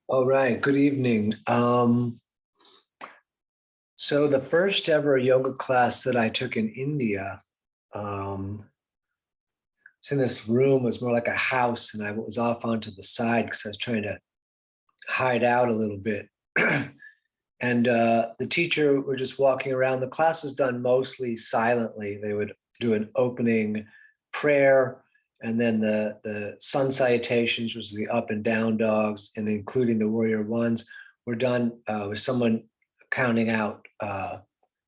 All right, good evening. So the first ever yoga class that I took in India, um, it's in this room, it was more like a house, and I was off onto the side because I was trying to hide out a little bit. And the teacher were just walking around. The class was done mostly silently. They would do an opening prayer, and then the sun salutations, which was the up and down dogs, and including the warrior ones, were done with someone counting out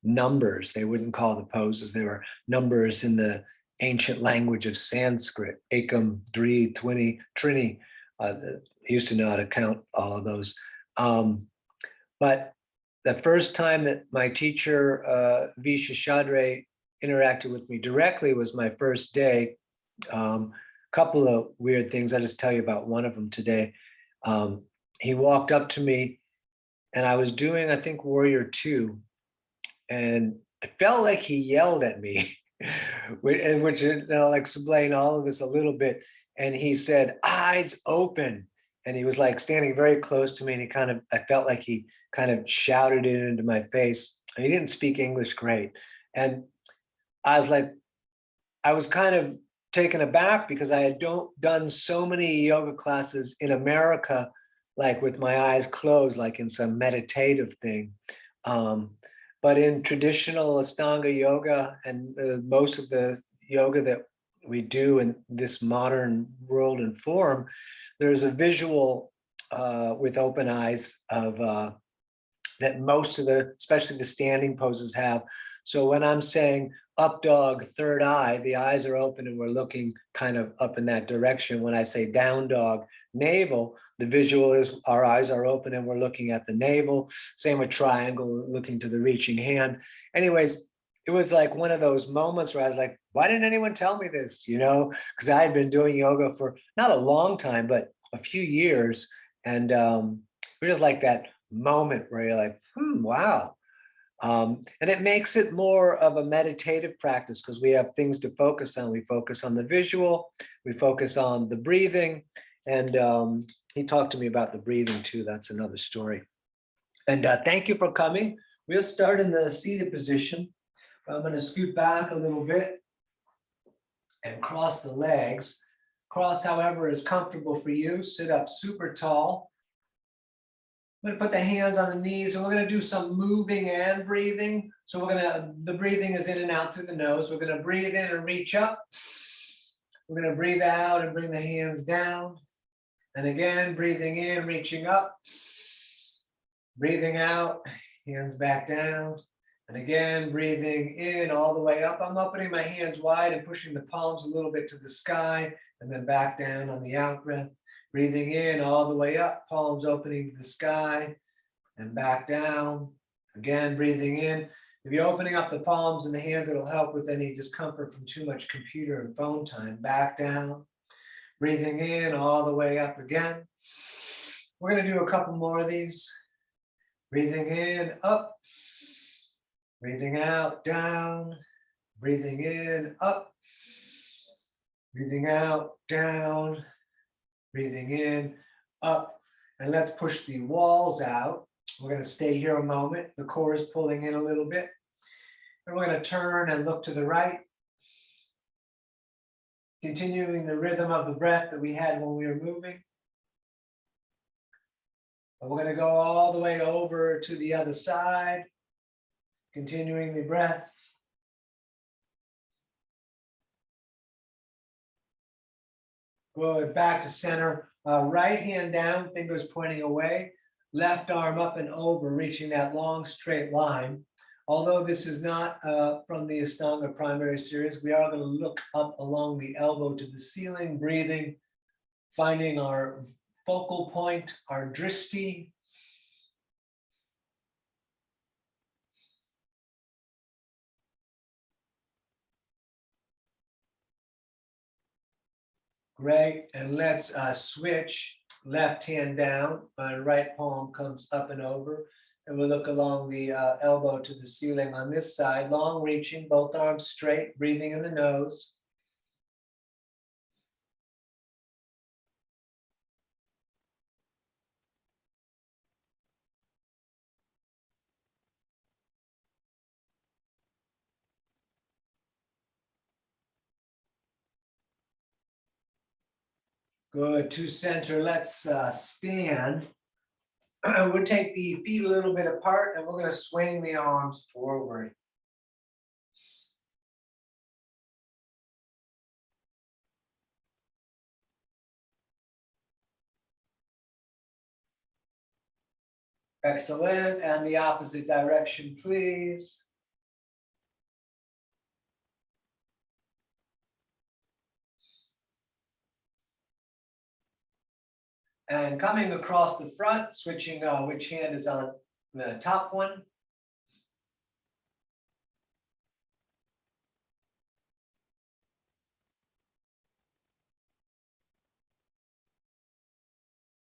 numbers. They wouldn't call the poses. They were numbers in the ancient language of Sanskrit, Ekam, Dri, Twini, Trini. I used to know how to count all of those. But the first time that my teacher, V. Shashadre, interacted with me directly was my first day. Couple of weird things. I'll just tell you about one of them today. He walked up to me and I was doing, I think, Warrior Two. And it felt like he yelled at me, which I'll explain all of this a little bit. And he said, "Eyes open." And he was like standing very close to me. And I felt like he kind of shouted it into my face. And he didn't speak English great. And I was like, I was kind of taken aback because I had done so many yoga classes in America, like with my eyes closed, like in some meditative thing. But in traditional Ashtanga yoga and most of the yoga that we do in this modern world and form, there's a visual with open eyes of that most of the, especially the standing poses have. So when I'm saying up dog, third eye, the eyes are open and we're looking kind of up in that direction. When I say down dog, navel, the visual is our eyes are open and we're looking at the navel. Same with triangle, looking to the reaching hand. Anyways, it was like one of those moments where I was like, why didn't anyone tell me this? Because I had been doing yoga for not a long time, but a few years. And it was just like that moment where you're like, wow. And it makes it more of a meditative practice because we have things to focus on. We focus on the visual, we focus on the breathing. And he talked to me about the breathing too. That's another story. And thank you for coming. We'll start in the seated position. I'm going to scoot back a little bit and cross the legs. Cross however is comfortable for you. Sit up super tall. I'm going to put the hands on the knees and we're going to do some moving and breathing. So the breathing is in and out through the nose. We're going to breathe in and reach up. We're going to breathe out and bring the hands down. And again, breathing in, reaching up. Breathing out, hands back down. And again, breathing in all the way up. I'm opening my hands wide and pushing the palms a little bit to the sky and then back down on the out breath. Breathing in all the way up, palms opening to the sky and back down. Again, breathing in. If you're opening up the palms and the hands, it'll help with any discomfort from too much computer and phone time. Back down. Breathing in all the way up again. We're going to do a couple more of these. Breathing in, up. Breathing out, down. Breathing in, up. Breathing out, down. Breathing in, up. And let's push the walls out. We're going to stay here a moment. The core is pulling in a little bit. And we're going to turn and look to the right. Continuing the rhythm of the breath that we had when we were moving. And we're going to go all the way over to the other side. Continuing the breath. Good, back to center. Right hand down, fingers pointing away. Left arm up and over, reaching that long straight line. Although this is not from the Ashtanga primary series, we are going to look up along the elbow to the ceiling, breathing, finding our focal point, our drishti. Great, and let's switch. Left hand down, right palm comes up and over. And we'll look along the elbow to the ceiling on this side, long reaching, both arms straight, breathing in the nose. Good, to center, let's stand. We'll take the feet a little bit apart and we're going to swing the arms forward. Excellent, and the opposite direction, please. And coming across the front, switching which hand is on the top one.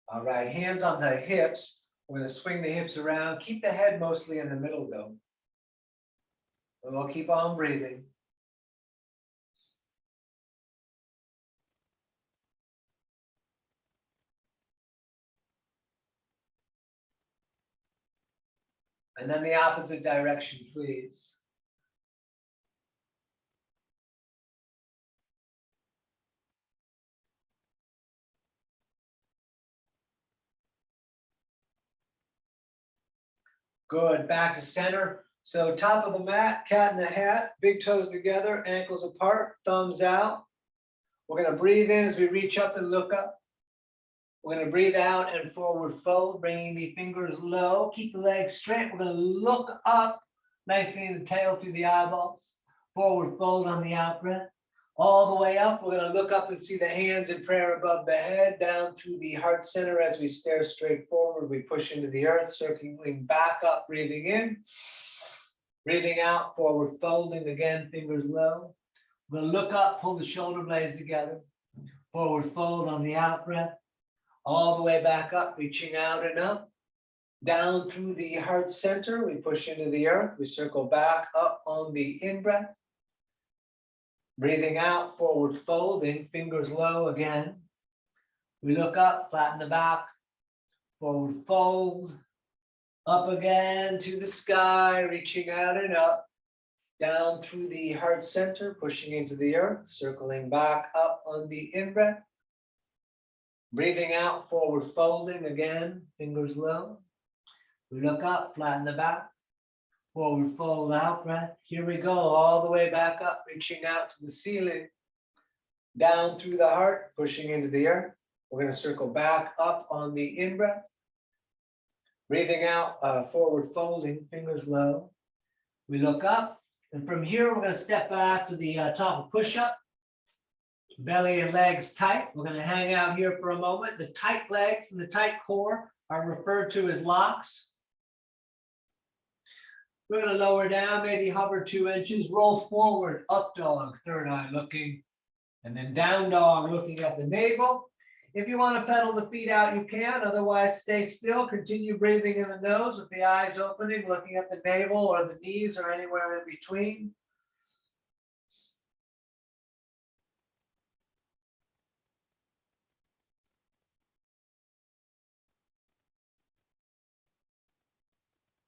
All right, hands on the hips. We're going to swing the hips around. Keep the head mostly in the middle though. And we'll keep on breathing. And then the opposite direction, please. Good, back to center. So top of the mat, cat in the hat, big toes together, ankles apart, thumbs out. We're going to breathe in as we reach up and look up. We're going to breathe out and forward fold, bringing the fingers low. Keep the legs straight. We're going to look up, lengthening the tail through the eyeballs. Forward fold on the out breath. All the way up, we're going to look up and see the hands in prayer above the head, down through the heart center as we stare straight forward. We push into the earth, circling back up, breathing in. Breathing out, forward folding again, fingers low. We're going to look up, pull the shoulder blades together. Forward fold on the out breath. All the way back up, reaching out and up. Down through the heart center, we push into the earth. We circle back up on the in breath. Breathing out, forward folding, fingers low again. We look up, flatten the back, forward fold, up again to the sky, reaching out and up, down through the heart center, pushing into the earth, circling back up on the in-breath. Breathing out, forward folding again, fingers low. We look up, flatten the back. Forward fold, out breath. Here we go, all the way back up, reaching out to the ceiling. Down through the heart, pushing into the earth. We're going to circle back up on the in-breath. Breathing out, forward folding, fingers low. We look up, and from here, we're going to step back to the top of push-up. Belly and legs tight. We're going to hang out here for a moment. The tight legs and the tight core are referred to as locks. We're going to lower down, maybe hover 2 inches, roll forward, up dog, third eye looking, and then down dog looking at the navel. If you want to pedal the feet out, you can. Otherwise, stay still. Continue breathing in the nose with the eyes opening, looking at the navel or the knees or anywhere in between.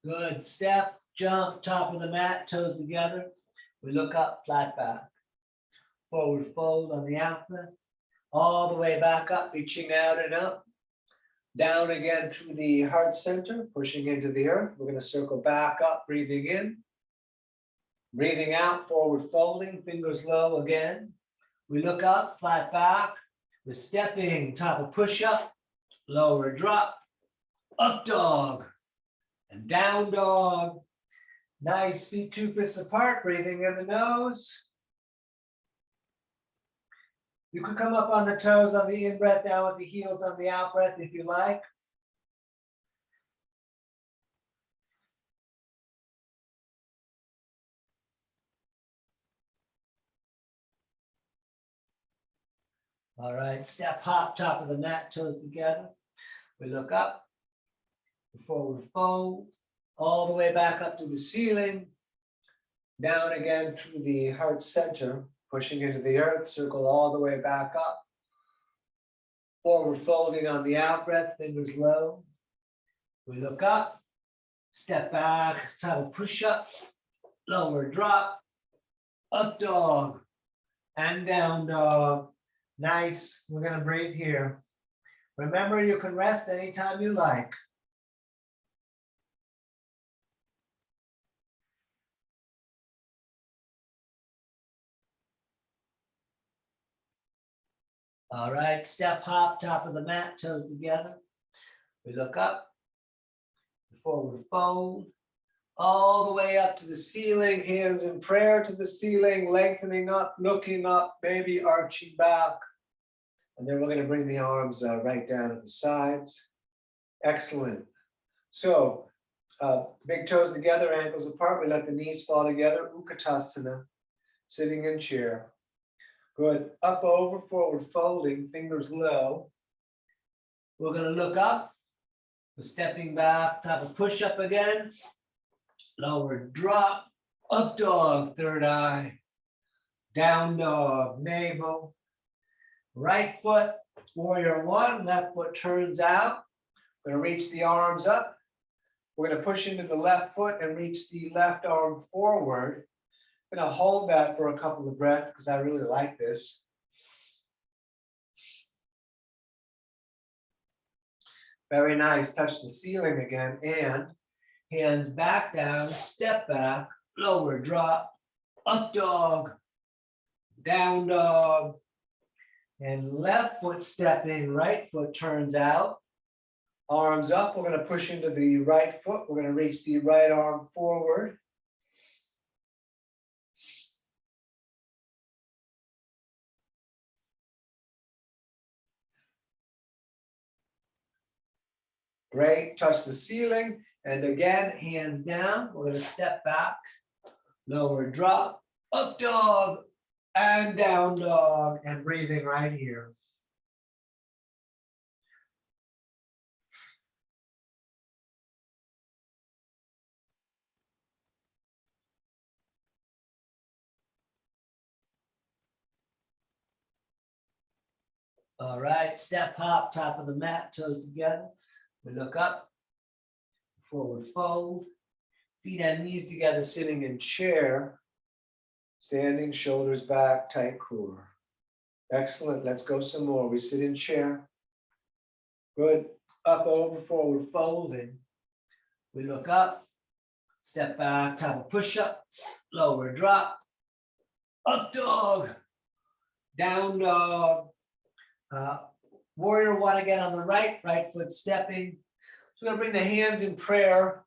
Good. Step, jump, top of the mat, toes together. We look up, flat back. Forward fold on the out breath. All the way back up, reaching out and up. Down again through the heart center, pushing into the earth. We're going to circle back up, breathing in. Breathing out, forward folding, fingers low again. We look up, flat back. We're stepping, top of push-up, lower drop, up dog, and down dog. Nice, feet 2 fists apart, breathing in the nose. You could come up on the toes on the in-breath, down with the heels on the out-breath if you like. All right, step, hop, top of the mat, toes together. We look up, forward fold, all the way back up to the ceiling. Down again through the heart center, pushing into the earth, circle all the way back up. Forward folding on the out breath, fingers low. We look up, step back, top of push-up, lower drop, up dog, and down dog. Nice. We're going to breathe here. Remember, you can rest anytime you like. All right, step hop, top of the mat, toes together. We look up, forward fold, all the way up to the ceiling, hands in prayer to the ceiling, lengthening up, looking up, maybe arching back. And then we're going to bring the arms right down at the sides. Excellent. So big toes together, ankles apart. We let the knees fall together. Utkatasana, sitting in chair. Good. Up, over, forward, folding, fingers low. We're going to look up. We're stepping back, top of push-up again. Lower drop, up dog, third eye. Down dog, navel. Right foot, warrior one. Left foot turns out. We're going to reach the arms up. We're going to push into the left foot and reach the left arm forward. I'm going to hold that for a couple of breaths because I really like this. Very nice. Touch the ceiling again and hands back down, step back, lower drop, up dog, down dog, and left foot stepping, right foot turns out. Arms up. We're going to push into the right foot. We're going to reach the right arm forward. Great. Touch the ceiling. And again, hands down. We're going to step back, lower drop, up dog, and down dog, and breathing right here. All right, step hop, top of the mat, toes together. We look up, forward fold, feet and knees together, sitting in chair, standing, shoulders back, tight core. Excellent, let's go some more. We sit in chair. Good, up, over, forward folding. We look up, step back, top of push-up, lower drop, up dog, down dog. Warrior one again on the right, right foot stepping. So we're going to bring the hands in prayer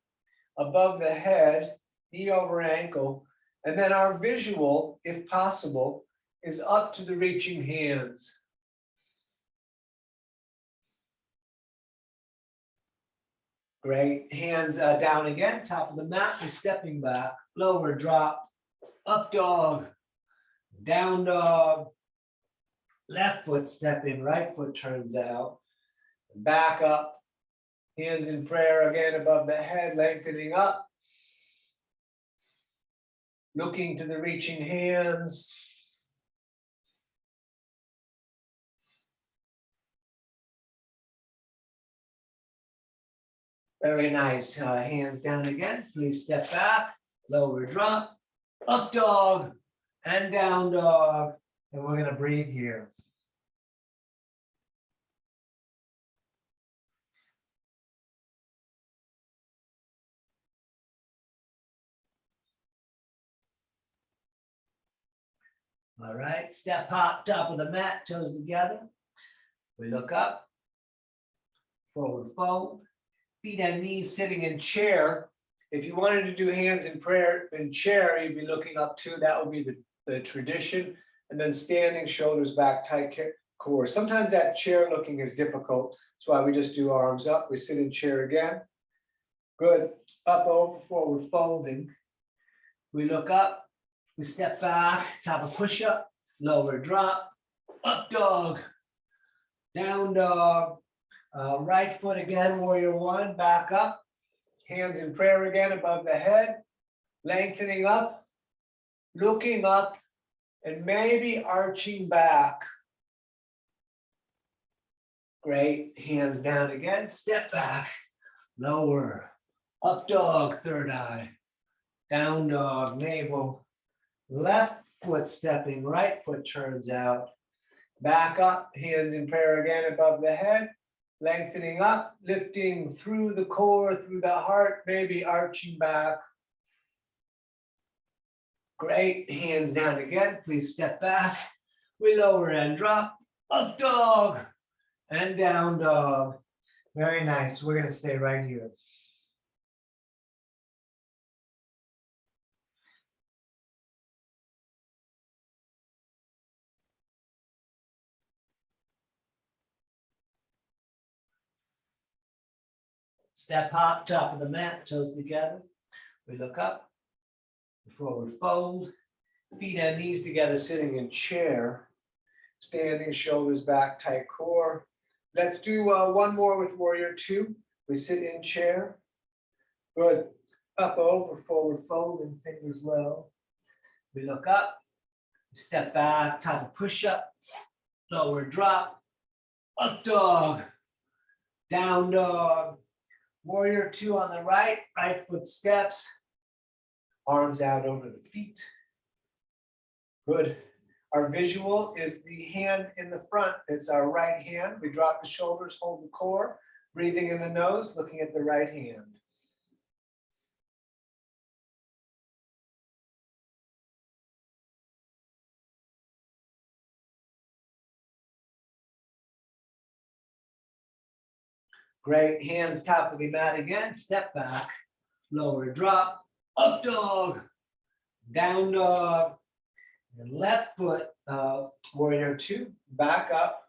above the head, knee over ankle. And then our visual, if possible, is up to the reaching hands. Great. Hands down again, top of the mat. We're stepping back, lower drop, up dog, down dog. Left foot step in, right foot turns out. Back up. Hands in prayer again above the head, lengthening up. Looking to the reaching hands. Very nice. Hands down again. Please step back, lower drop, up dog, and down dog. And we're going to breathe here. All right, step hop, top of the mat, toes together. We look up, forward fold, feet and knees sitting in chair. If you wanted to do hands in prayer in chair, you'd be looking up too. That would be the tradition. And then standing, shoulders back, tight core. Sometimes that chair looking is difficult. That's why we just do arms up. We sit in chair again. Good. Up, over, forward folding. We look up. We step back, top of push-up, lower drop, up dog, down dog, right foot again, warrior one, back up, hands in prayer again above the head, lengthening up, looking up, and maybe arching back. Great, hands down again, step back, lower, up dog, third eye, down dog, navel. Left foot stepping, right foot turns out. Back up, hands in prayer again above the head. Lengthening up, lifting through the core, through the heart, maybe arching back. Great, hands down again. Please step back. We lower and drop. Up dog and down dog. Very nice. We're going to stay right here. Step hop, top of the mat, toes together. We look up, forward fold, feet and knees together, sitting in chair. Standing, shoulders back, tight core. Let's do one more with warrior two. We sit in chair. Good. Up, over, forward fold, and fingers low. We look up, step back, top of push-up, lower drop, up dog, down dog. Warrior two on the right, right foot steps, arms out over the feet. Good. Our visual is the hand in the front. It's our right hand. We drop the shoulders, hold the core, breathing in the nose, looking at the right hand. Great, hands top of the mat again, step back, lower drop, up dog, down dog, and left foot, warrior two, back up.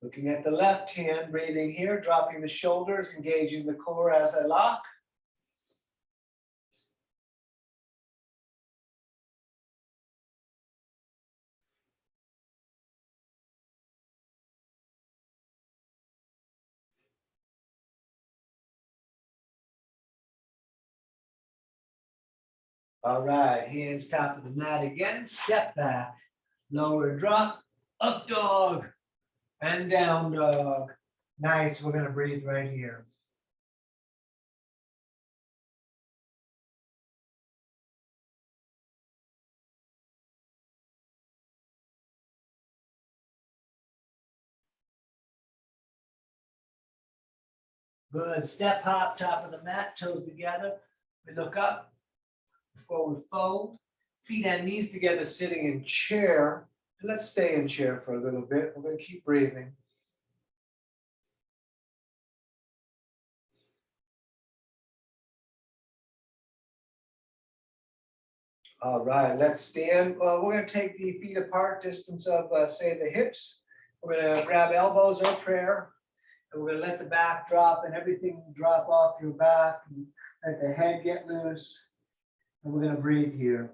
Looking at the left hand, breathing here, dropping the shoulders, engaging the core as I lock. All right, hands top of the mat again, step back, lower drop, up dog, and down dog. Nice, we're gonna breathe right here. Good, step hop, top of the mat, toes together. We look up, forward fold, feet and knees together, sitting in chair. And let's stay in chair for a little bit. We're gonna keep breathing. All right, let's stand. We're going to take the feet apart, distance of, say, the hips. We're going to grab elbows or prayer, and we're going to let the back drop and everything drop off your back. And let the head get loose, and we're going to breathe here.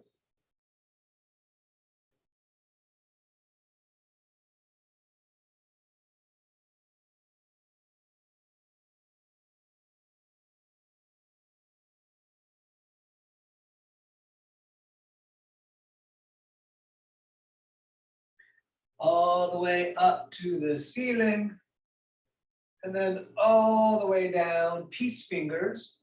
All the way up to the ceiling, and then all the way down, peace fingers,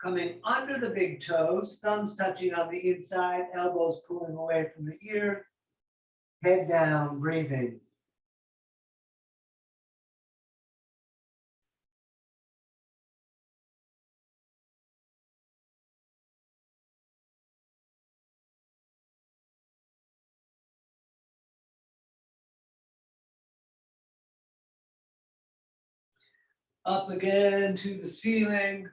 coming under the big toes, thumbs touching on the inside, elbows pulling away from the ear, head down, breathing. Up again to the ceiling.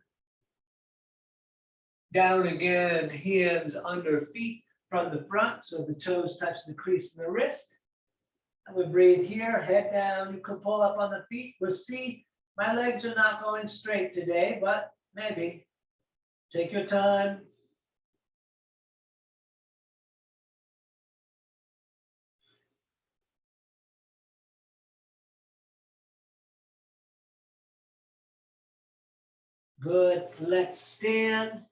Down again, hands under feet from the front, so the toes touch the crease of the wrist. And we breathe here, head down. You can pull up on the feet. We'll see. My legs are not going straight today, but maybe. Take your time. Good. Let's stand.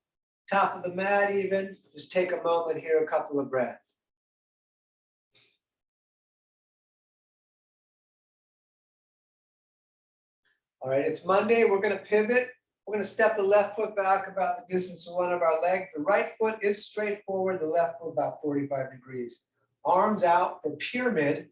Top of the mat even. Just take a moment here, a couple of breaths. All right, it's Monday. We're going to pivot. We're going to step the left foot back about the distance of one of our legs. The right foot is straight forward, the left foot about 45 degrees. Arms out for pyramid.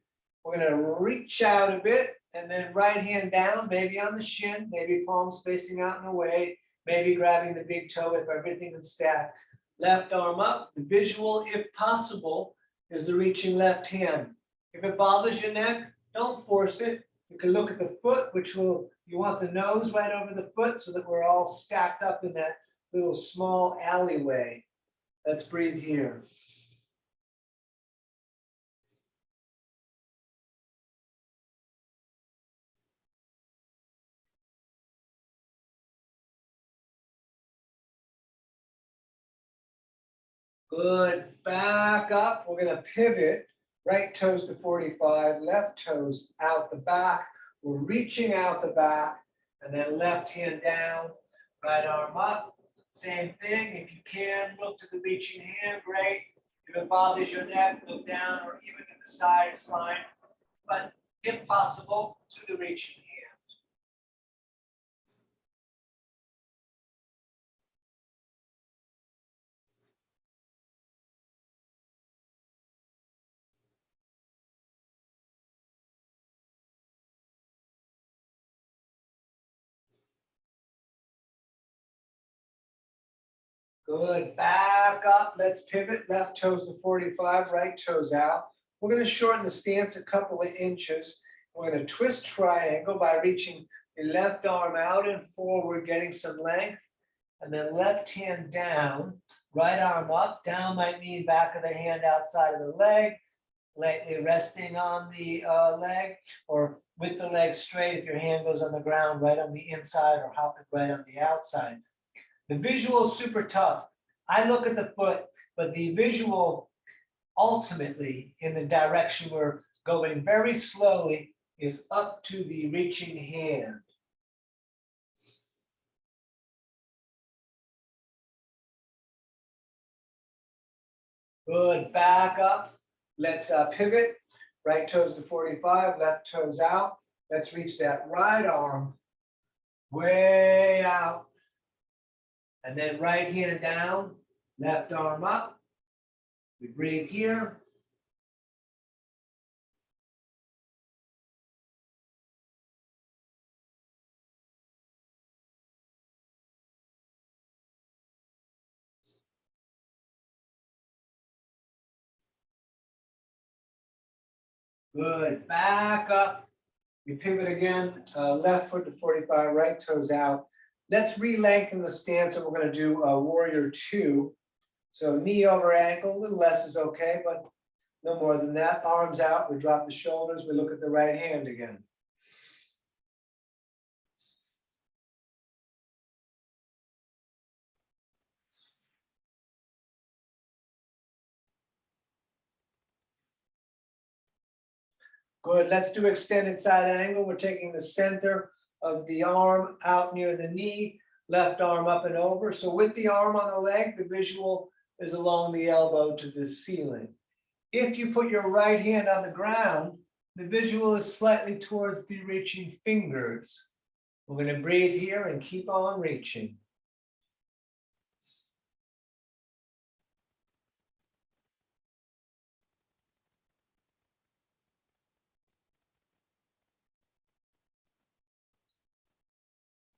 We're going to reach out a bit and then right hand down, maybe on the shin, maybe palms facing out and away, maybe grabbing the big toe if everything is stacked. Left arm up. The visual, if possible, is the reaching left hand. If it bothers your neck, don't force it. You can look at the foot, you want the nose right over the foot so that we're all stacked up in that little small alleyway. Let's breathe here. Good. Back up. We're going to pivot. Right toes to 45, left toes out the back. We're reaching out the back, and then left hand down, right arm up. Same thing. If you can, look to the reaching hand. Great. If it bothers your neck, look down, or even to the side is fine. But if possible, to the reaching hand. Good. Back up. Let's pivot. Left toes to 45, right toes out. We're going to shorten the stance a couple of inches. We're going to twist triangle by reaching the left arm out and forward, getting some length. And then left hand down, right arm up. Down might mean back of the hand outside of the leg, lightly resting on the leg, or with the leg straight if your hand goes on the ground, right on the inside, or hopping right on the outside. The visual is super tough. I look at the foot, but the visual ultimately in the direction we're going very slowly is up to the reaching hand. Good. Back up. Let's pivot. Right toes to 45, left toes out. Let's reach that right arm way out. And then right hand down, left arm up. We breathe here. Good. Back up. We pivot again. Left foot to 45, right toes out. Let's re-lengthen the stance, and we're going to do a warrior two. So knee over ankle, a little less is okay, but no more than that. Arms out, we drop the shoulders, we look at the right hand again. Good, let's do extended side angle. We're taking the center of the arm out near the knee, left arm up and over. So with the arm on the leg, the visual is along the elbow to the ceiling. If you put your right hand on the ground, the visual is slightly towards the reaching fingers. We're going to breathe here and keep on reaching.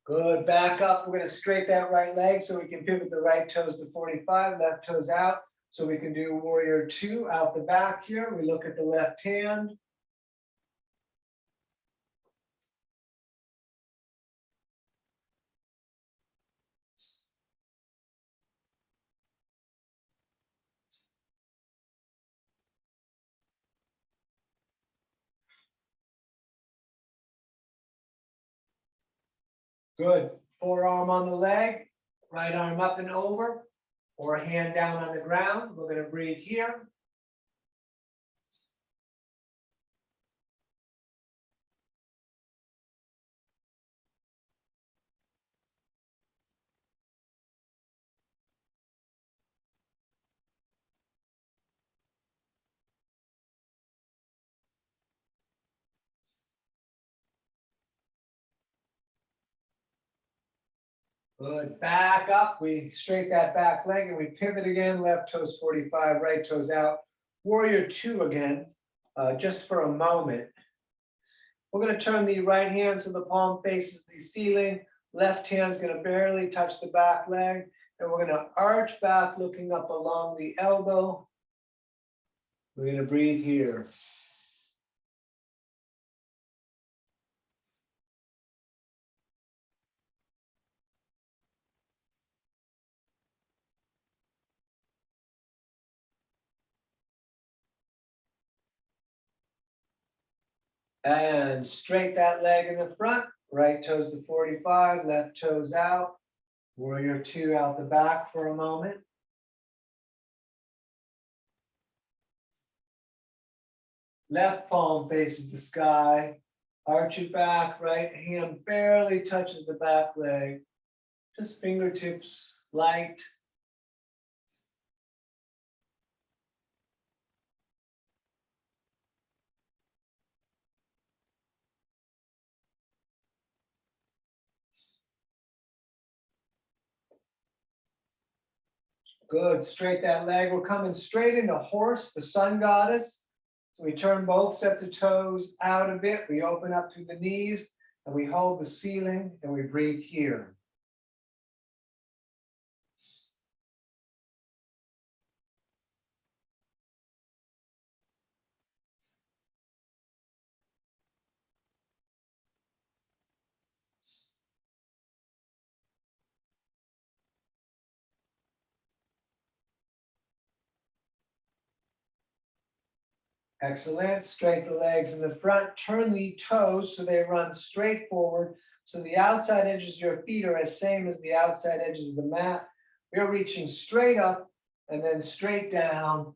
Good, back up. We're going to straighten that right leg so we can pivot the right toes to 45, left toes out. So we can do warrior two out the back here. We look at the left hand. Good. Forearm on the leg, right arm up and over, or hand down on the ground. We're going to breathe here. Good. Back up. We straighten that back leg and we pivot again. Left toes 45, right toes out. Warrior two again. just for a moment. We're going to turn the right hand so the palm faces the ceiling. Left hand's going to barely touch the back leg. And we're going to arch back, looking up along the elbow. We're going to breathe here. And straight that leg in the front. Right toes to 45, left toes out. Warrior two out the back for a moment. Left palm faces the sky. Arch it back, right hand barely touches the back leg. Just fingertips light. Good, straight that leg. We're coming straight into horse, the sun goddess. So we turn both sets of toes out a bit. We open up through the knees and we hold the ceiling and we breathe here. Excellent. Straight the legs in the front. Turn the toes so they run straight forward. So the outside edges of your feet are as same as the outside edges of the mat. We're reaching straight up and then straight down.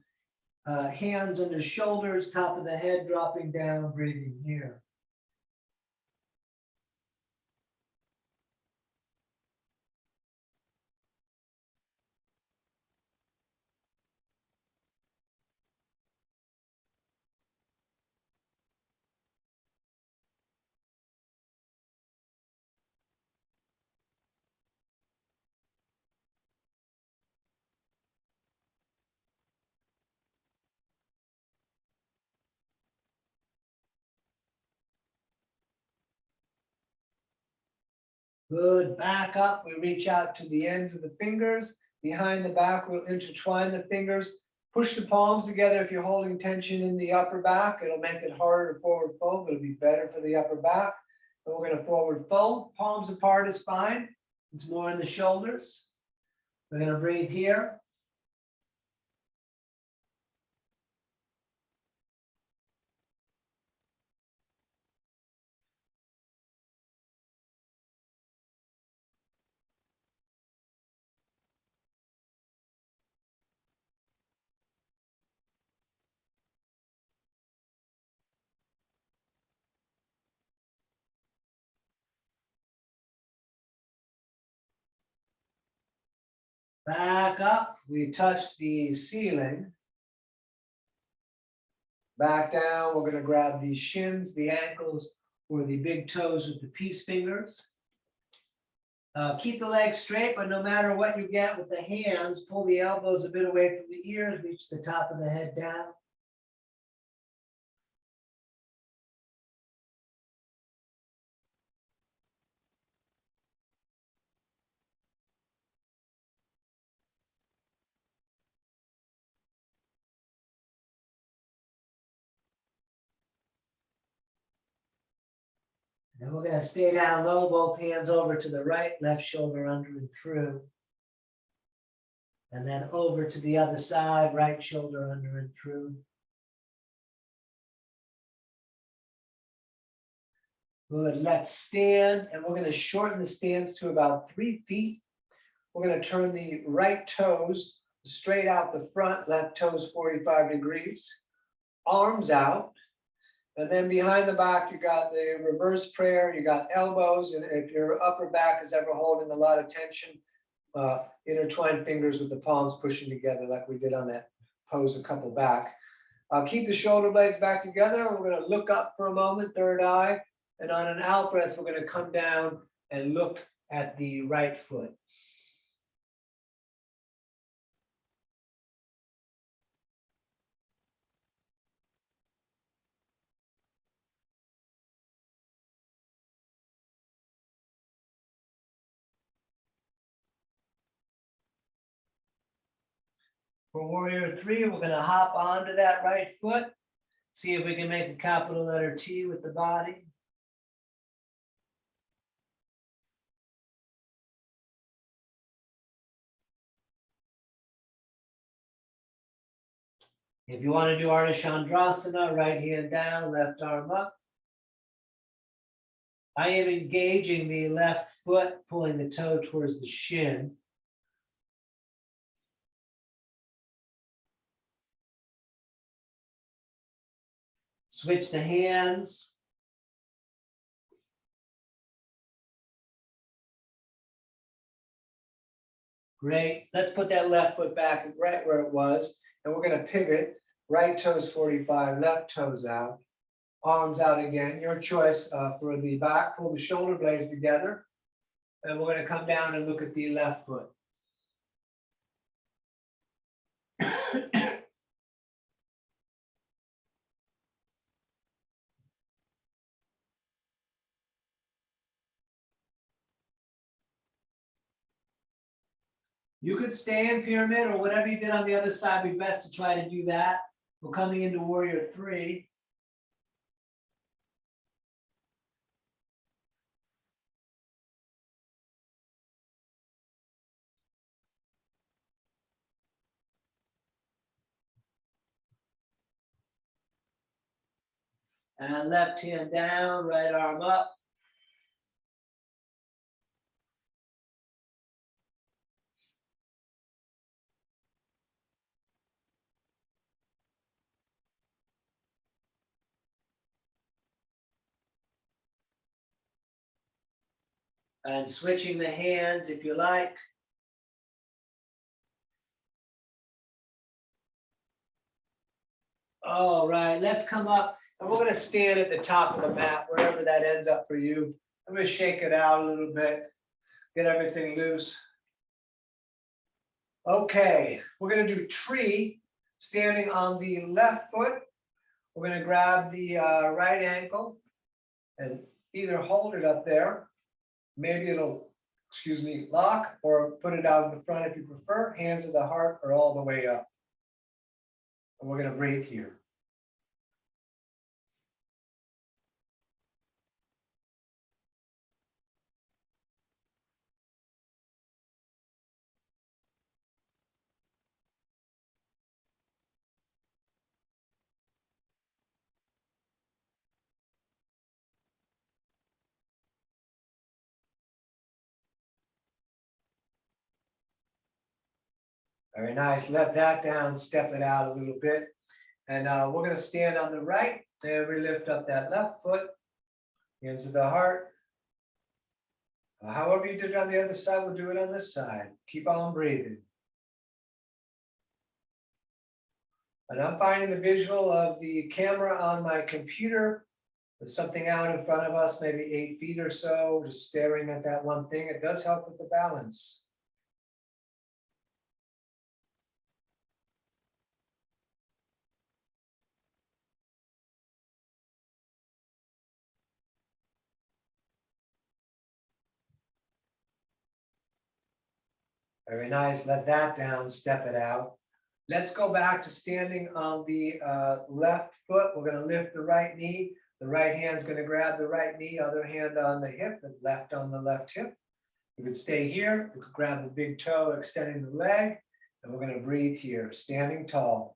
Hands under shoulders, top of the head dropping down, breathing here. Good, back up, we reach out to the ends of the fingers. Behind the back, we'll intertwine the fingers. Push the palms together if you're holding tension in the upper back. It'll make it harder to forward fold, but it'll be better for the upper back. And we're gonna forward fold, palms apart is fine. It's more in the shoulders. We're gonna breathe here. Back up, we touch the ceiling. Back down, we're gonna grab the shins, the ankles, or the big toes with the peace fingers. Keep the legs straight, but no matter what you get with the hands, pull the elbows a bit away from the ears, reach the top of the head down. And we're going to stay down low, both hands over to the right, left shoulder under and through. And then over to the other side, right shoulder under and through. Good, let's stand, and we're going to shorten the stance to about 3 feet. We're going to turn the right toes straight out the front, left toes 45 degrees, arms out. And then behind the back, you got the reverse prayer, you got elbows, and if your upper back is ever holding a lot of tension, intertwine fingers with the palms pushing together like we did on that pose a couple back. Keep the shoulder blades back together. We're going to look up for a moment, third eye, and on an out breath, we're going to come down and look at the right foot. For warrior three, we're gonna hop onto that right foot. See if we can make a capital letter T with the body. If you want to do Ardha Chandrasana, right hand down, left arm up. I am engaging the left foot, pulling the toe towards the shin. Switch the hands. Great. Let's put that left foot back right where it was. And we're going to pivot. Right toes 45, left toes out. Arms out again. Your choice for the back. Pull the shoulder blades together. And we're going to come down and look at the left foot. You could stay in pyramid or whatever you did on the other side. Be best to try to do that. We're coming into warrior three. And left hand down, right arm up. And switching the hands if you like. All right, let's come up and we're going to stand at the top of the mat, wherever that ends up for you. I'm going to shake it out a little bit, get everything loose. Okay, we're going to do tree, standing on the left foot. We're going to grab the right ankle and either hold it up there. Maybe it'll, lock, or put it out in the front if you prefer. Hands at the heart or all the way up. And we're going to breathe here. Very nice. Let that down, step it out a little bit. And we're going to stand on the right. And we lift up that left foot. Hands to the heart. However you did it on the other side, we'll do it on this side. Keep on breathing. And I'm finding the visual of the camera on my computer with something out in front of us, maybe 8 feet or so, just staring at that one thing. It does help with the balance. Very nice. Let that down, step it out. Let's go back to standing on the left foot. We're going to lift the right knee. The right hand's going to grab the right knee, other hand on the hip, the left on the left hip. We could stay here. We could grab the big toe, extending the leg, and we're going to breathe here, standing tall.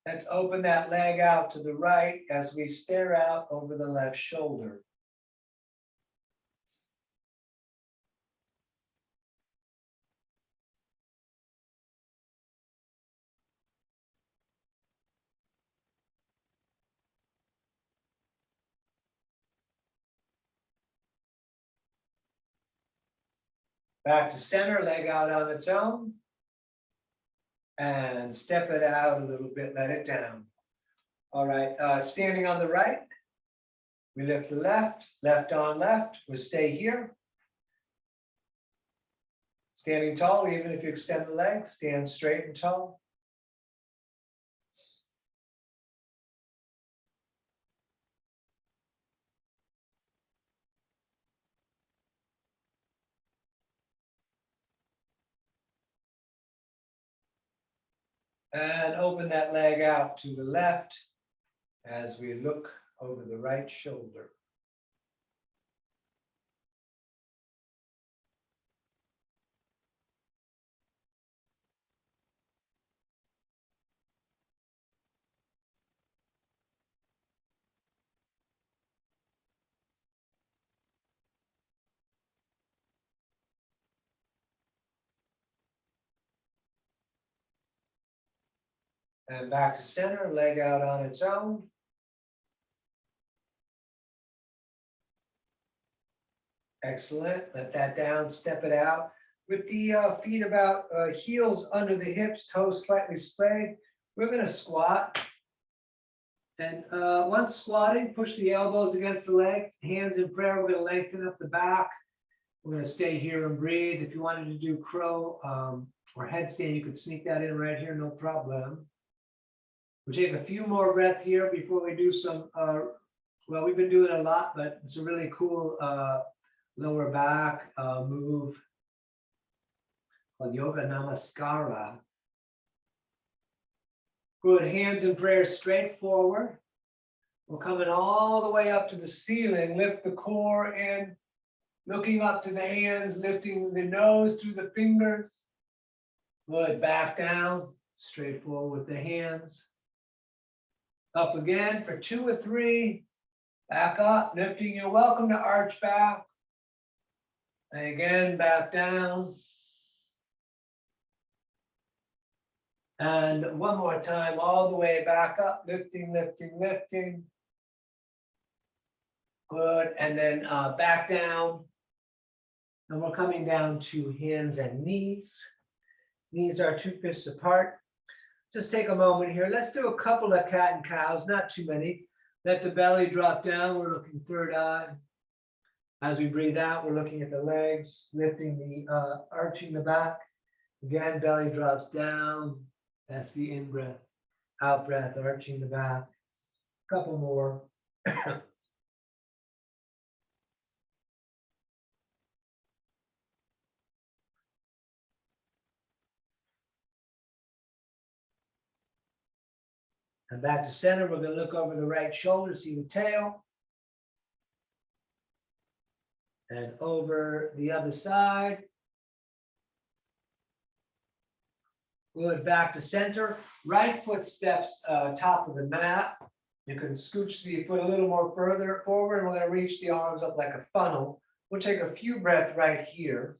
Let's open that leg out to the right as we stare out over the left shoulder. Back to center, leg out on its own. And step it out a little bit, let it down. All right, standing on the right. We lift the left, left on left. We'll stay here. Standing tall, even if you extend the leg, stand straight and tall. And open that leg out to the left as we look over the right shoulder. And back to center, leg out on its own. Excellent. Let that down, step it out. With the feet about heels under the hips, toes slightly splayed, we're going to squat. And once squatting, push the elbows against the leg, hands in prayer. We're going to lengthen up the back. We're going to stay here and breathe. If you wanted to do crow or headstand, you could sneak that in right here, no problem. We'll take a few more breaths here before we do some, well, we've been doing a lot, but it's a really cool lower back move called yoga Namaskara. Good, hands in prayer straight forward. We're coming all the way up to the ceiling. Lift the core in, looking up to the hands, lifting the nose through the fingers. Good, back down, straight forward with the hands. Up again for 2 or 3. Back up, lifting. You're welcome to arch back. And again, back down. And one more time, all the way back up, lifting, lifting, lifting. Good, and then back down. And we're coming down to hands and knees. Knees are 2 fists apart. Just take a moment here. Let's do a couple of cat and cows, not too many. Let the belly drop down. We're looking third eye. As we breathe out, we're looking at the legs, lifting the, arching the back. Again, belly drops down. That's the in-breath. Out-breath, arching the back. Couple more. And back to center, we're going to look over the right shoulder, see the tail. And over the other side. Good, back to center. Right foot steps top of the mat. You can scooch the foot a little more further forward. And we're going to reach the arms up like a funnel. We'll take a few breaths right here.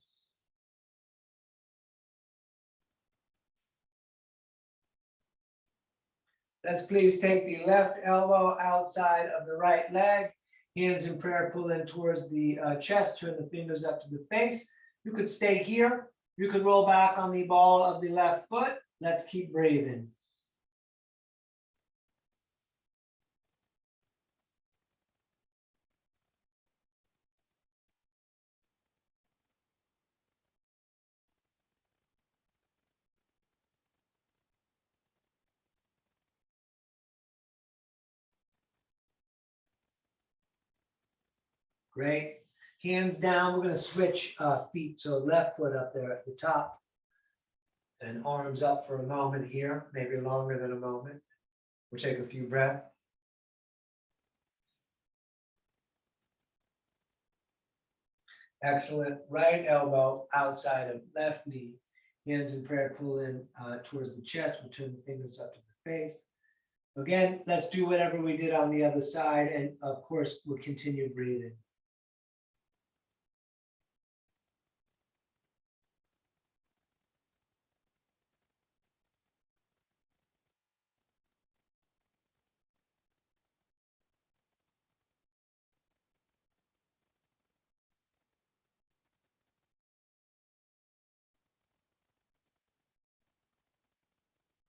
Let's please take the left elbow outside of the right leg. Hands in prayer, pull in towards the chest, turn the fingers up to the face. You could stay here. You could roll back on the ball of the left foot. Let's keep breathing. Great. Hands down. We're going to switch feet. So left foot up there at the top. And arms up for a moment here, maybe longer than a moment. We'll take a few breaths. Excellent. Right elbow outside of left knee. Hands in prayer, pull in towards the chest. We'll turn the fingers up to the face. Again, let's do whatever we did on the other side. And of course, we'll continue breathing.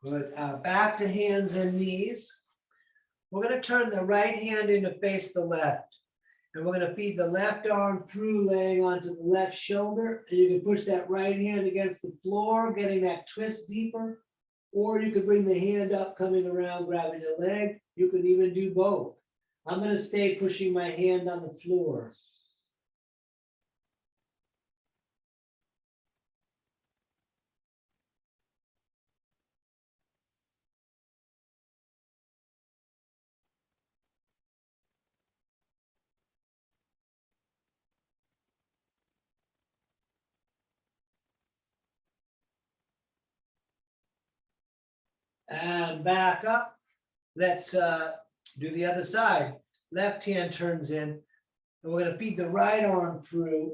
Good. Back to hands and knees. We're going to turn the right hand in to face the left. And we're going to feed the left arm through, laying onto the left shoulder. And you can push that right hand against the floor, getting that twist deeper. Or you could bring the hand up, coming around, grabbing the leg. You could even do both. I'm going to stay pushing my hand on the floor. And back up. Let's do the other side. Left hand turns in, and we're going to feed the right arm through,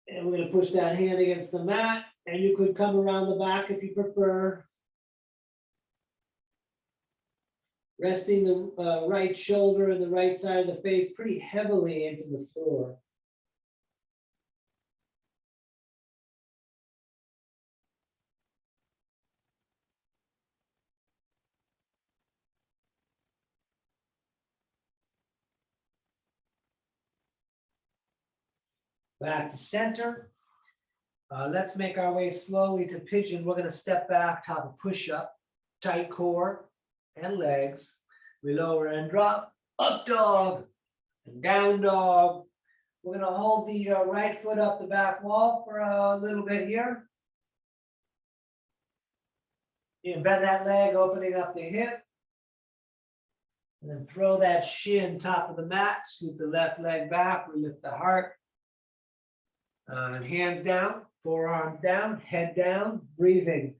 and we're going to push that hand against the mat, and you could come around the back if you prefer. Resting the right shoulder and the right side of the face pretty heavily into the floor. Back to center. Let's make our way slowly to pigeon. We're going to step back, top of push-up, tight core and legs. We lower and drop, up dog, and down dog. We're going to hold the right foot up the back wall for a little bit here. You can bend that leg, opening up the hip. And then throw that shin top of the mat, scoop the left leg back, we lift the heart. And hands down, forearms down, head down, breathing.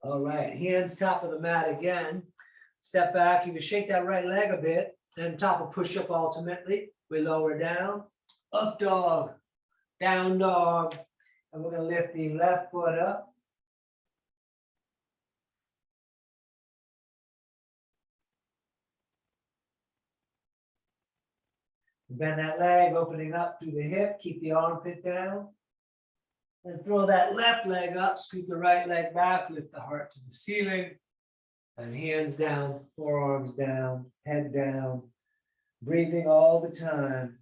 All right, hands top of the mat again. Step back, you can shake that right leg a bit, and top of push-up ultimately. We lower down, up dog, down dog, and we're gonna lift the left foot up. Bend that leg, opening up through the hip, keep the armpit down. And throw that left leg up, scoop the right leg back, lift the heart to the ceiling. And hands down, forearms down, head down, breathing all the time.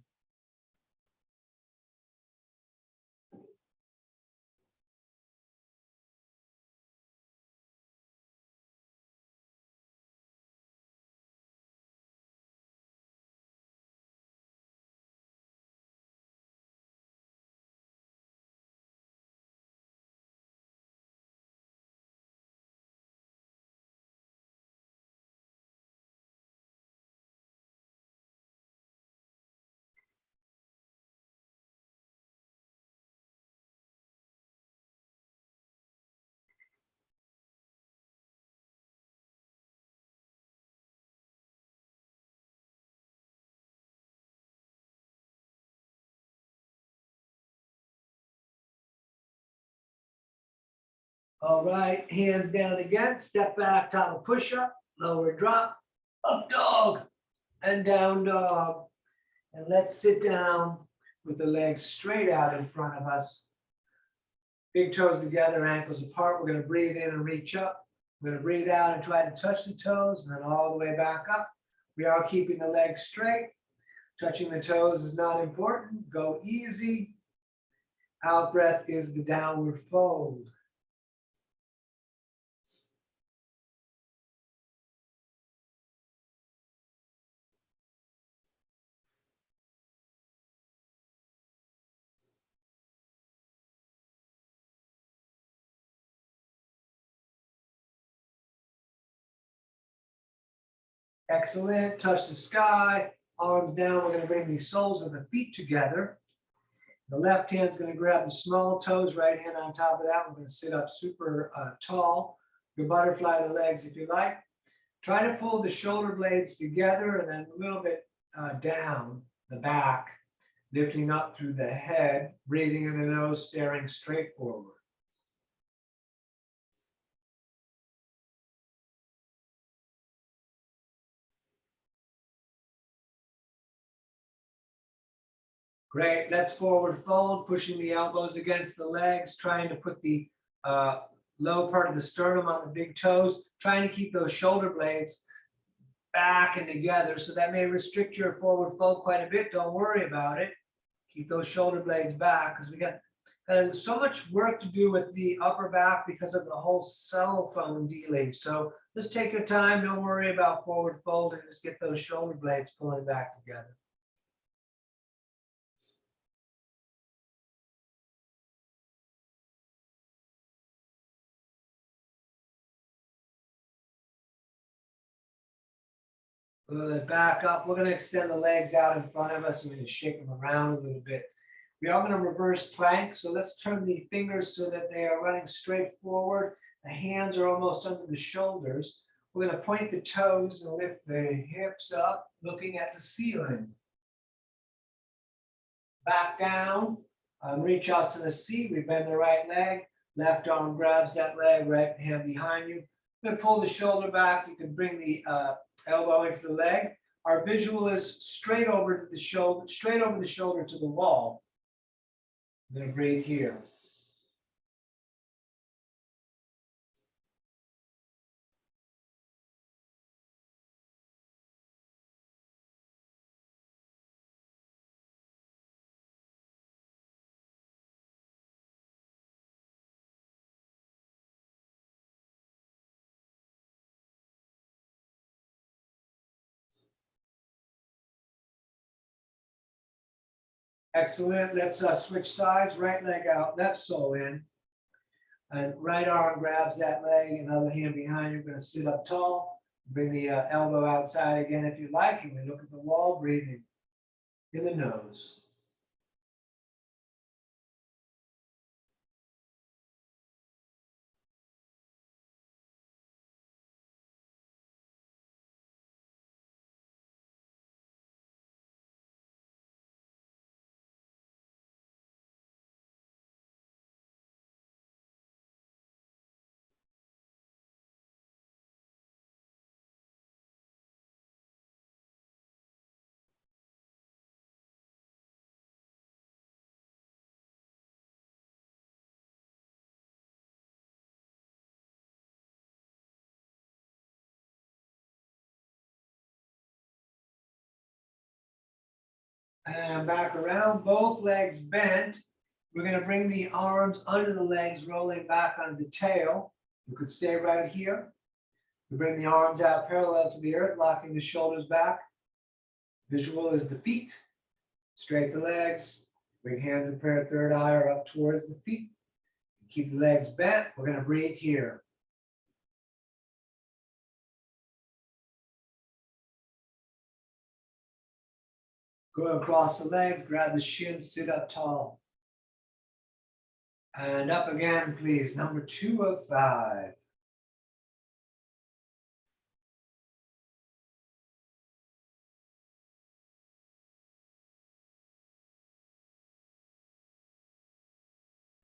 All right, hands down again, step back, top of push-up, lower drop, up dog, and down dog. And let's sit down with the legs straight out in front of us. Big toes together, ankles apart. We're going to breathe in and reach up. We're going to breathe out and try to touch the toes, and then all the way back up. We are keeping the legs straight. Touching the toes is not important. Go easy. Out breath is the downward fold. Excellent. Touch the sky. Arms down. We're going to bring the soles of the feet together. The left hand's going to grab the small toes, right hand on top of that. We're going to sit up super tall. You butterfly the legs if you like. Try to pull the shoulder blades together and then a little bit down the back, lifting up through the head, breathing in the nose, staring straight forward. Great, let's forward fold, pushing the elbows against the legs, trying to put the low part of the sternum on the big toes, trying to keep those shoulder blades back and together. So that may restrict your forward fold quite a bit. Don't worry about it. Keep those shoulder blades back because we got so much work to do with the upper back because of the whole cell phone dealing. So just take your time. Don't worry about forward folding. Just get those shoulder blades pulling back together. Good, back up. We're going to extend the legs out in front of us. I'm going to shake them around a little bit. We are going to reverse plank. So let's turn the fingers so that they are running straight forward. The hands are almost under the shoulders. We're going to point the toes and lift the hips up, looking at the ceiling. Back down, reach us in a C. We bend the right leg. Left arm grabs that leg, right hand behind you. We're going to pull the shoulder back. You can bring the elbow into the leg. Our visual is straight over to the shoulder, straight over the shoulder to the wall. I'm going to breathe here. Excellent. Let's switch sides. Right leg out, left sole in. And right arm grabs that leg, another hand behind you. You're going to sit up tall. Bring the elbow outside again if you like. And we look at the wall, breathing in the nose. And back around, both legs bent. We're going to bring the arms under the legs, rolling back on the tail. You could stay right here. We bring the arms out parallel to the earth, locking the shoulders back. Visual is the feet. Straight the legs. Bring hands and pair third eye or up towards the feet. Keep the legs bent. We're going to breathe here. Go across the legs, grab the shins, sit up tall. And up again, please. Number 2 of 5.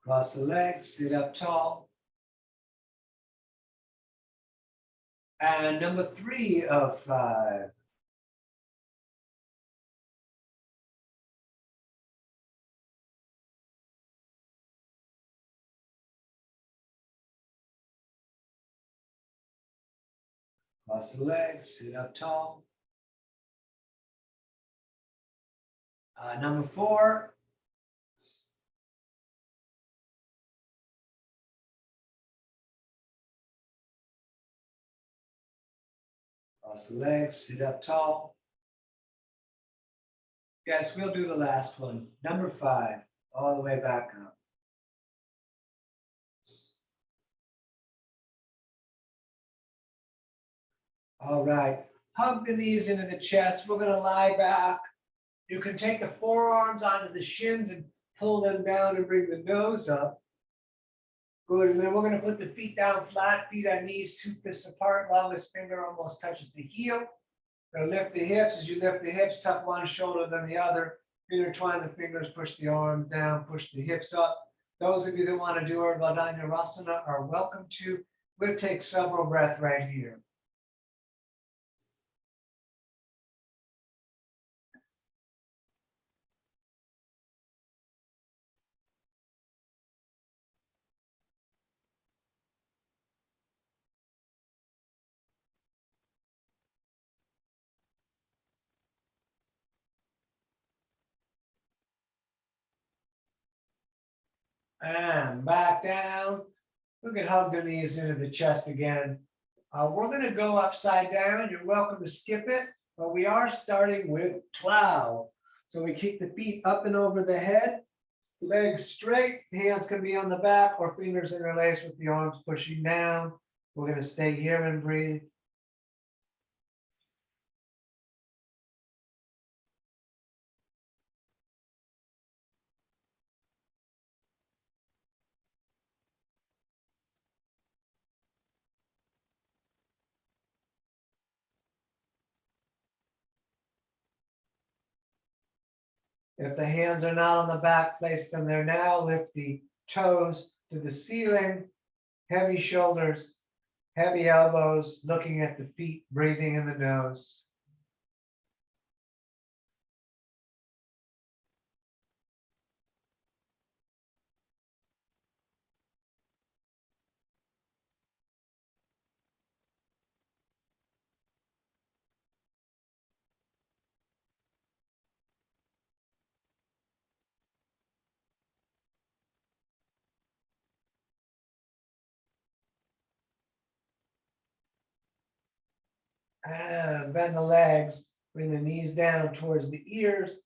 Cross the legs, sit up tall. And number 3 of 5. Cross the legs, sit up tall. Number 4. Cross the legs, sit up tall. Yes, we'll do the last one. Number 5, all the way back up. All right, hug the knees into the chest. We're going to lie back. You can take the forearms onto the shins and pull them down and bring the nose up. Good, and then we're going to put the feet down flat, feet on knees, 2 fists apart, longest finger almost touches the heel. We're going to lift the hips. As you lift the hips, tuck one shoulder then the other. Intertwine the fingers, push the arms down, push the hips up. Those of you that want to do Urdhva Dhanurasana are welcome to. We'll take several breaths right here. And back down. We can hug the knees into the chest again. We're going to go upside down. You're welcome to skip it, but we are starting with plow. So we keep the feet up and over the head, legs straight, hands can be on the back or fingers interlaced with the arms pushing down. We're going to stay here and breathe. If the hands are not on the back, place them there now. Lift the toes to the ceiling, heavy shoulders, heavy elbows, looking at the feet, breathing in the nose. And bend the legs, bring the knees down towards the ears.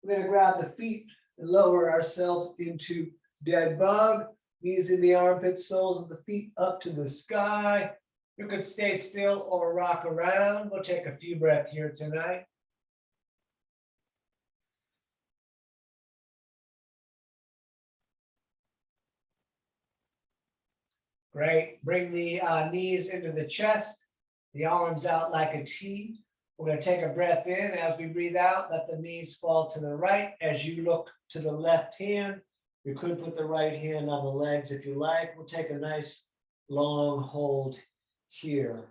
We're going to grab the feet and lower ourselves into dead bug. Knees in the armpits, soles of the feet up to the sky. You could stay still or rock around. We'll take a few breaths here tonight. Great. Bring the knees into the chest, the arms out like a T. We're going to take a breath in. As we breathe out, let the knees fall to the right. As you look to the left hand, you could put the right hand on the legs if you like. We'll take a nice long hold here.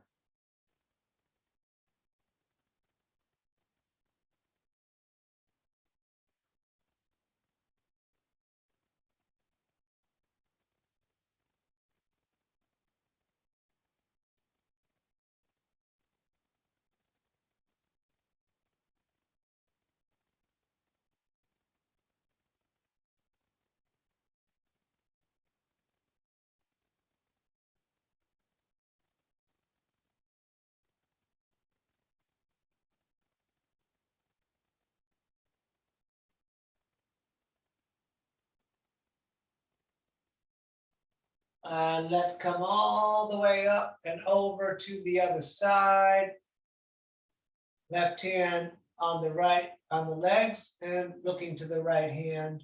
And let's come all the way up and over to the other side. Left hand on the right, on the legs, and looking to the right hand.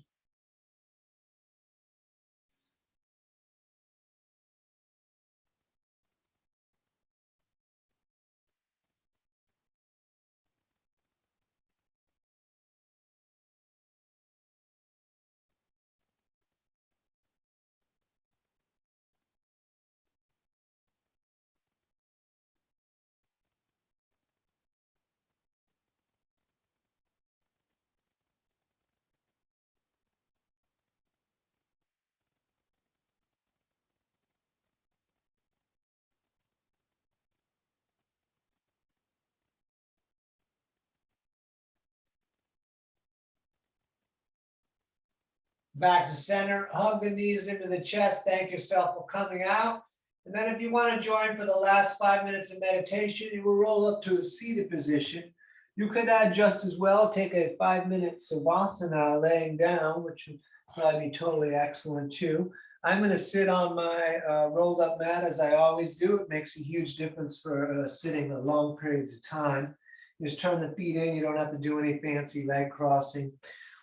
Back to center, hug the knees into the chest. Thank yourself for coming out. And then if you want to join for the last 5 minutes of meditation, you will roll up to a seated position. You could just as well take a 5-minute savasana laying down, which would probably be totally excellent too. I'm going to sit on my rolled up mat as I always do. It makes a huge difference for sitting long periods of time. You just turn the feet in. You don't have to do any fancy leg crossing.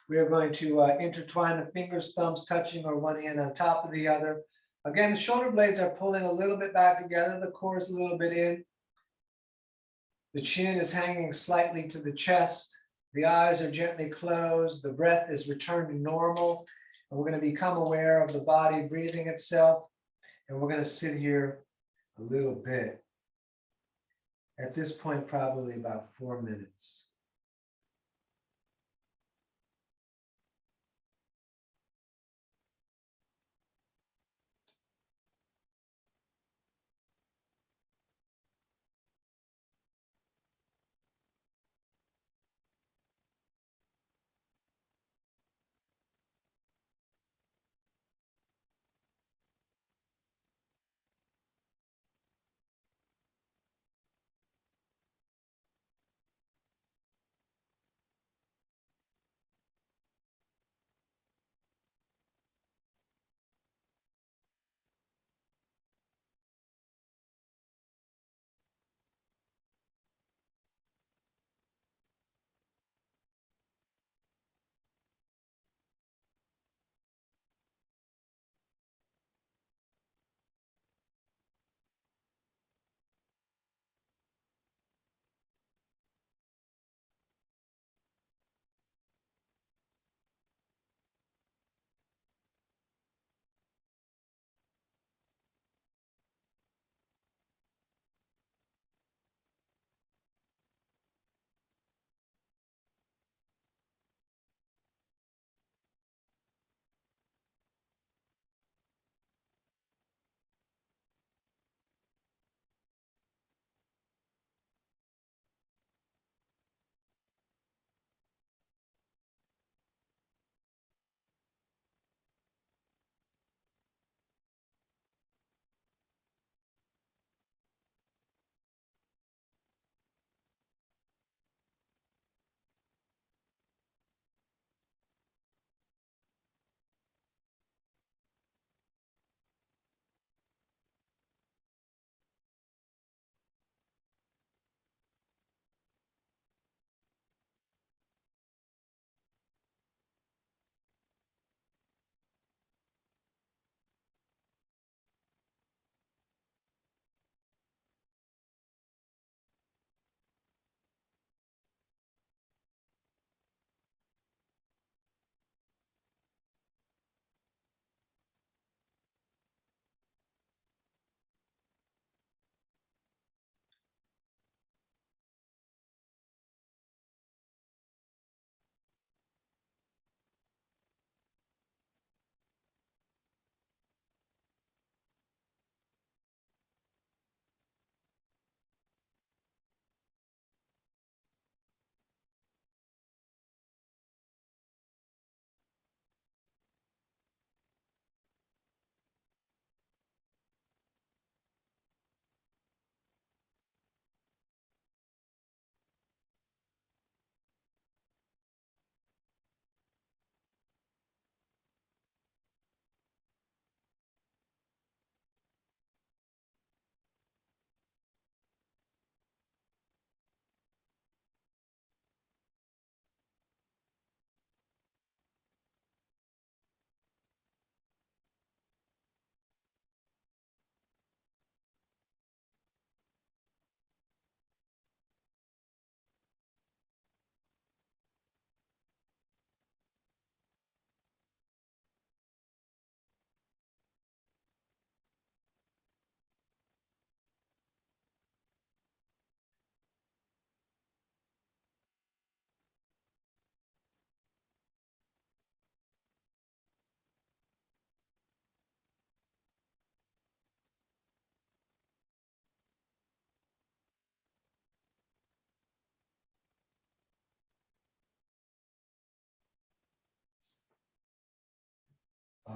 We are going to intertwine the fingers, thumbs touching, or one hand on top of the other. Again, the shoulder blades are pulling a little bit back together. The core is a little bit in. The chin is hanging slightly to the chest. The eyes are gently closed. The breath is returned to normal. And we're going to become aware of the body breathing itself. And we're going to sit here a little bit. At this point, probably about 4 minutes.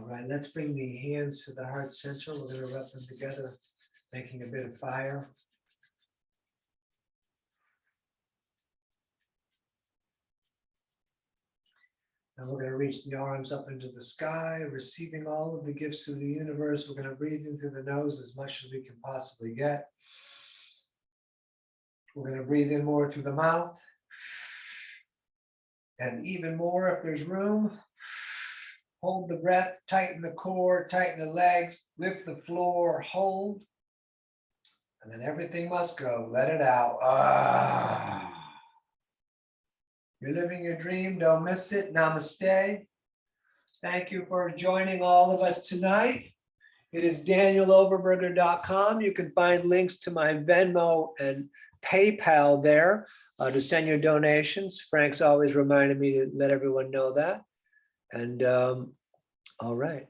All right, let's bring the hands to the heart center. We're going to rub them together, making a bit of fire. And we're going to reach the arms up into the sky, receiving all of the gifts of the universe. We're going to breathe in through the nose as much as we can possibly get. We're going to breathe in more through the mouth. And even more if there's room. Hold the breath, tighten the core, tighten the legs, lift the floor, hold. And then everything must go. Let it out. Ah. You're living your dream. Don't miss it. Namaste. Thank you for joining all of us tonight. It is danieloverberger.com. You can find links to my Venmo and PayPal there to send your donations. Frank's always reminded me to let everyone know that. And all right.